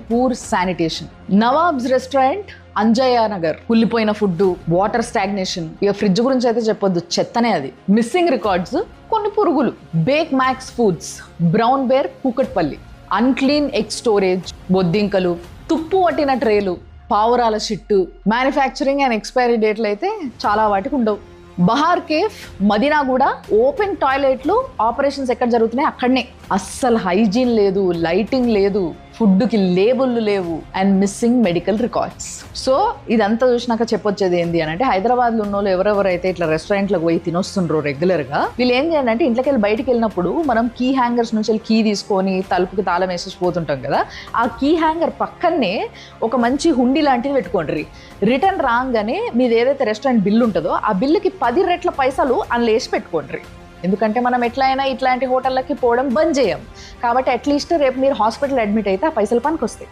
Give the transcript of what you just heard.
Poor sanitation. Nawabs restaurant, Anjaiah Nagar, కుళ్ళిపోయిన food, water stagnation, ఇక fridge గురించి అయితే చెప్పొద్దు, చెత్తనే అది. మిస్సింగ్ రికార్డ్స్, కొన్ని పురుగులు. Bake max foods, brown bear, Kukatpally. Unclean egg storage, బొద్దింకలు, తుప్పు పట్టిన ట్రేలు, పావురాల షిట్టు. మ్యానుఫ్యాక్చరింగ్ అండ్ ఎక్స్పైరీ డేట్లు అయితే చాలా వాటికి ఉండవు. బహార్ కేఫ్, మదీనా కూడా ఓపెన్ టాయిలెట్లు, ఆపరేషన్స్ ఎక్కడ జరుగుతున్నాయి అక్కడనే. అస్సలు హైజీన్ లేదు, లైటింగ్ లేదు, ఫుడ్కి లేబుల్లు లేవు, and missing medical records. So ఇదంతా చూసినాక చెప్పొచ్చేది ఏంటి అని అంటే, హైదరాబాద్లో ఉన్న వాళ్ళు ఎవరెవరైతే ఇట్లా రెస్టారెంట్లకు పోయి తినొస్తుండ్రో రెగ్యులర్గా, వీళ్ళు ఏం చేయాలి అంటే, ఇంట్లోకి వెళ్ళి బయటికి వెళ్ళినప్పుడు మనం కీ హ్యాంగర్స్ నుంచి వెళ్ళి కీ తీసుకొని తలుపుకి తాళం వేసేసి పోతుంటాం కదా, ఆ కీ హ్యాంగర్ పక్కనే ఒక మంచి హుండీ లాంటిది పెట్టుకోండి. రిటర్న్ రాగానే మీది ఏదైతే రెస్టారెంట్ బిల్లు ఉంటుందో ఆ బిల్లుకి 10 రెట్ల పైసలు అందులో వేసి పెట్టుకోండి. ఎందుకంటే మనం ఎట్లయినా ఇట్లాంటి హోటళ్ళకి పోవడం బంద్ చేయం కాబట్టి అట్లీస్ట్ రేపు మీరు హాస్పిటల్ అడ్మిట్ అయితే ఆ పైసలు పనికి వస్తాయి.